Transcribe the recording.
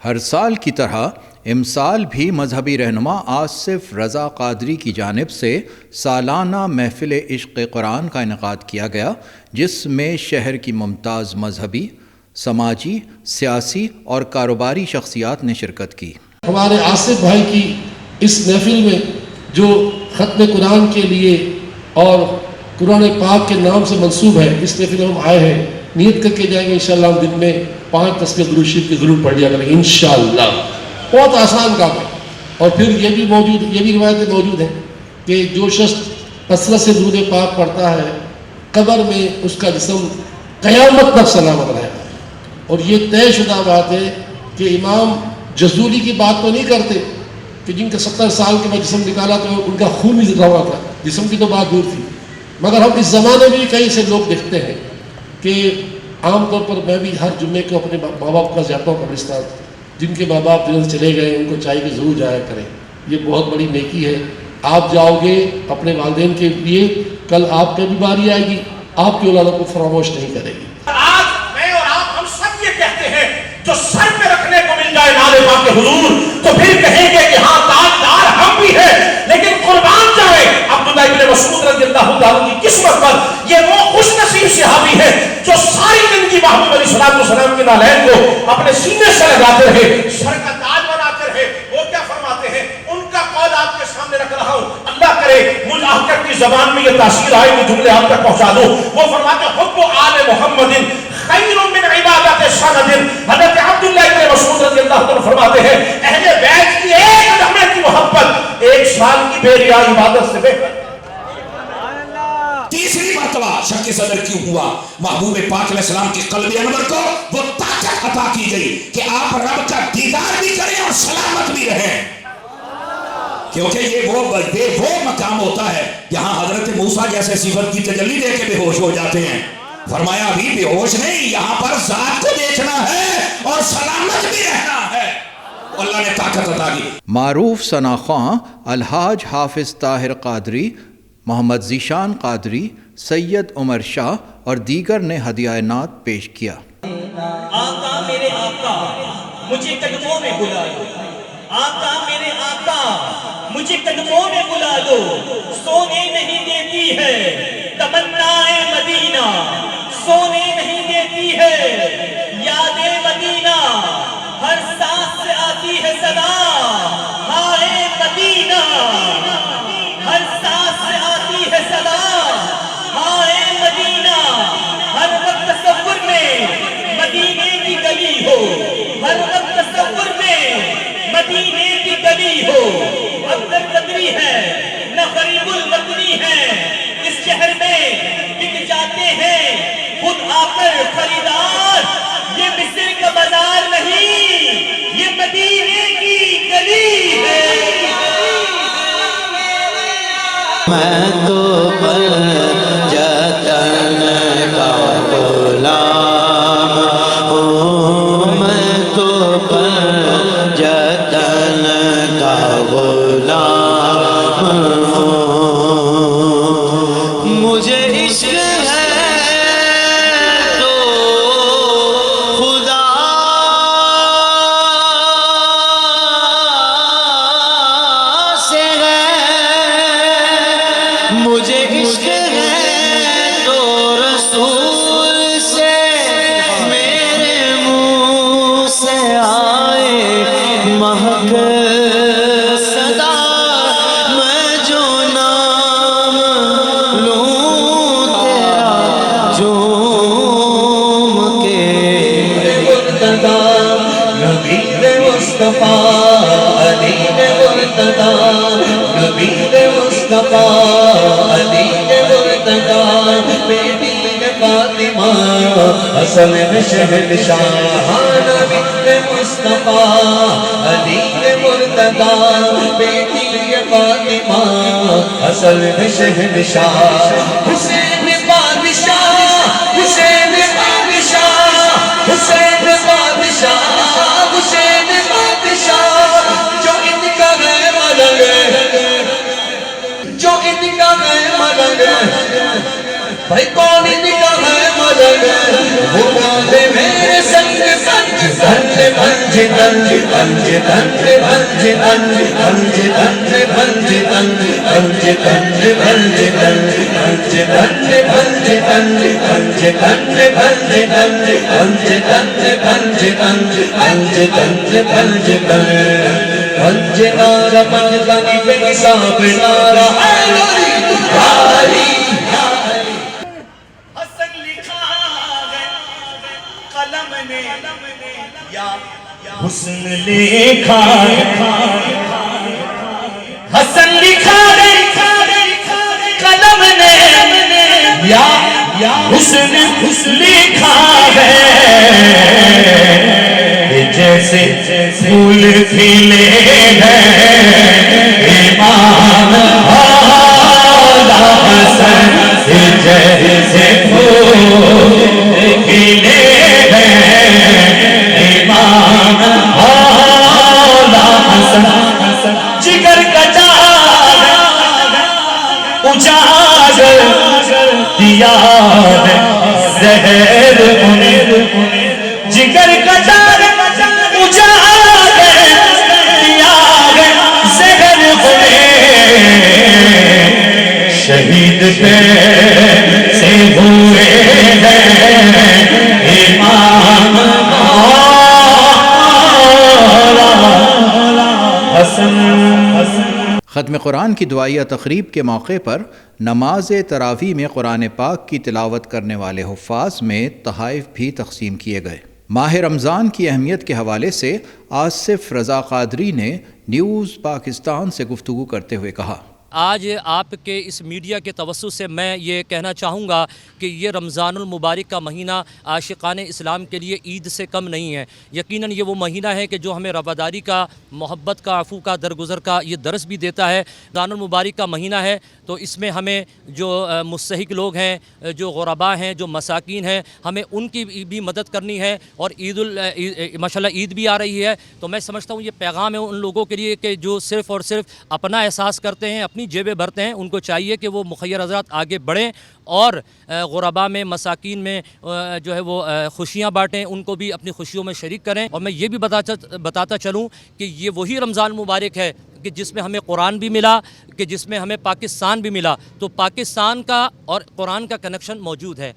ہر سال کی طرح امسال بھی مذہبی رہنما آصف رضا قادری کی جانب سے سالانہ محفل عشق قرآن کا انعقاد کیا گیا، جس میں شہر کی ممتاز مذہبی، سماجی، سیاسی اور کاروباری شخصیات نے شرکت کی۔ ہمارے آصف بھائی کی اس محفل میں جو ختم قرآن کے لیے اور قرآن پاک کے نام سے منسوب ہے، اس محفل میں ہم آئے ہیں، نیت کر کے جائیں گے انشاءاللہ ہم دن میں 5 تسبیح درود شریف کی ضرور پڑھ لیا کریں گے انشاءاللہ۔ بہت آسان کام ہے، اور پھر یہ بھی روایتیں موجود ہیں کہ جو شخص کثرت سے درود پاک پڑھتا ہے قبر میں اس کا جسم قیامت تک سلامت رہتا ہے۔ اور یہ طے شدہ بات ہے کہ امام جزولی کی بات تو نہیں کرتے کہ جن کا 70 سال کے بعد جسم نکالا تو ان کا خون بھی روا تھا، جسم کی تو بات دور تھی، مگر ہم اس زمانے میں بھی کئی سے لوگ دیکھتے ہیں کہ عام طور پر میں بھی ہر جمعے کو اپنے ماں باپ کا جاتا ہوں قبرستان، جن کے ماں باپ دنیا سے چلے گئے ان کو چاہیے کہ ضرور جایا کریں، یہ بہت بڑی نیکی ہے۔ آپ جاؤ گے اپنے والدین کے لیے، کل آپ پہ بھی باری آئے گی، آپ کی اولادوں کو فراموش نہیں کرے گی۔ آج میں اور آپ ہم سب یہ کہتے ہیں جو سر پہ رکھنے کو مل جائے نالے پاک حضور تو پھر کہیں گے کہ ہاں تاجدار ہم بھی ہیں، لیکن قربان جائے عبداللہ ابن مسعود رضی اللہ عنہ کی قسمت پر یہ وہ خوش نصیب صحابی ہے جو ساری زندگی محبوب علیہ السلام کے نالین کو اپنے سینے سے لگاتے رہے، سر کا تاج بناتے رہے۔ وہ کیا فرماتے ہیں، ان کا قول آپ کے سامنے رکھ رہا ہوں، اللہ کرے مجھ آخر کی زبان میں یہ تاثیر آئے کہ جملے آپ تک پہنچا دوں۔ وہ فرماتے ہیں حب آل محمد خیر من عبادت سند۔ حضرت عبداللہ ابن مسعود رضی اللہ عنہ فرماتے ہیں اہل بیت کی ایک لمحے کی محبت 1 سال کی بے ریا عبادت سے بہتر۔ تیسری مرتبہ شک صدر کیوں ہوا؟ محبوب پاک علیہ السلام کی قلب انور کو وہ طاقت عطا کی گئی کہ آپ رب کا دیدار بھی کریں اور سلامت بھی رہیں، کیونکہ یہ وہ مقام ہوتا ہے جہاں حضرت موسیٰ جیسے صفت کی تجلی دے کے بے ہوش ہو جاتے ہیں۔ فرمایا ابھی بے ہوش نہیں، یہاں پر ذات کو دیکھنا ہے اور سلامت بھی رہنا ہے، اللہ نے طاقت عطا کی۔ معروف ثنا خواں الحاج حافظ طاہر قادری، محمد ذیشان قادری، سید عمر شاہ اور دیگر نے ہدیہ نعت پیش کیا۔ آقا میرے آقا مجھے قدموں میں بلا دو، آقا میرے آقا مجھے قدموں میں بلا دو، سونے نہیں دیتی ہے تمنا مدینہ، سونے نہیں دیتی ہے یاد مدینہ، ہر سانس سے آتی ہے صدا ہائے مدینہ، ہر سانس سے آتی ہے صدا ہائے مدینہ، ہر وقت تصور میں مدینے کی گلی ہو، ہر وقت تصور میں مدینے کی گلی ہو، عبدال قدری ہے نہ غریب الوطنی ہے، اس شہر میں بک جاتے ہیں خود آ کر خریدار، یہ مصر کا بازار نہیں یہ مدینے کی گلی ہے۔ میں تو جتن کا غلام ہوں، میں تو جتن کا غلام ہوں، مجھے عشق ہے تو خدا سے ہے، مجھے عشق ہے تو رسول سے، میرے منہ سے آئے مہک صدا، میں جو نام لوں تیرا جھوم کے۔ مرتضی نبی مصطفیٰ علی مرتضی نبی مصطفیٰ علی مرتضی، بیٹی فاطمہ اصل میں شہنشاہ، نبی مصطفیٰ علی مرتضی، بیٹی فاطمہ اصل میں شہنشاہ، حسین بادشاہ، حسین بادشاہ، حسین بادشاہ، حسین بادشاہ، جو ان کا ہے ملنگ، جو ان کا ہے ملنگ، بھائی کون ان کا ہے ملنگ، وہ بولے میرے سنگ سنگ سنگ حسن لکھا ہے قلم نے یا حسن لکھا ہے حسن لکھا ہے قلم نے یا حسن لکھا ہے جیسے پھول کھلے ہیں امام اعلیٰ حسن جیسے پھول کھلے ہیں امام اعلیٰ حسن جگر کا اجاگر دیا ہے زہر انہیں جگر کا اجاگر دیا ہے زہر انہیں شہید سے ہوئے ہیں امام حسن ختم قرآن کی دعائیہ تقریب کے موقع پر نماز تراویح میں قرآن پاک کی تلاوت کرنے والے حفاظ میں تحائف بھی تقسیم کیے گئے۔ ماہ رمضان کی اہمیت کے حوالے سے آصف رضا قادری نے نیوز پاکستان سے گفتگو کرتے ہوئے کہا، آج آپ کے اس میڈیا کے توسط سے میں یہ کہنا چاہوں گا کہ یہ رمضان المبارک کا مہینہ عاشقان اسلام کے لیے عید سے کم نہیں ہے۔ یقیناً یہ وہ مہینہ ہے کہ جو ہمیں رواداری کا، محبت کا، عفو کا، درگزر کا یہ درس بھی دیتا ہے۔ رمضان المبارک کا مہینہ ہے تو اس میں ہمیں جو مستحق لوگ ہیں، جو غرباء ہیں، جو مساکین ہیں، ہمیں ان کی بھی مدد کرنی ہے۔ اور ماشاءاللہ عید بھی آ رہی ہے تو میں سمجھتا ہوں یہ پیغام ہے ان لوگوں کے لیے کہ جو صرف اور صرف اپنا احساس کرتے ہیں، اپنی جیبیں بھرتے ہیں، ان کو چاہیے کہ وہ مخیر حضرات آگے بڑھیں اور غرباء میں، مساکین میں جو ہے وہ خوشیاں بانٹیں، ان کو بھی اپنی خوشیوں میں شریک کریں۔ اور میں یہ بھی بتاتا چلوں کہ یہ وہی رمضان مبارک ہے کہ جس میں ہمیں قرآن بھی ملا، کہ جس میں ہمیں پاکستان بھی ملا، تو پاکستان کا اور قرآن کا کنیکشن موجود ہے۔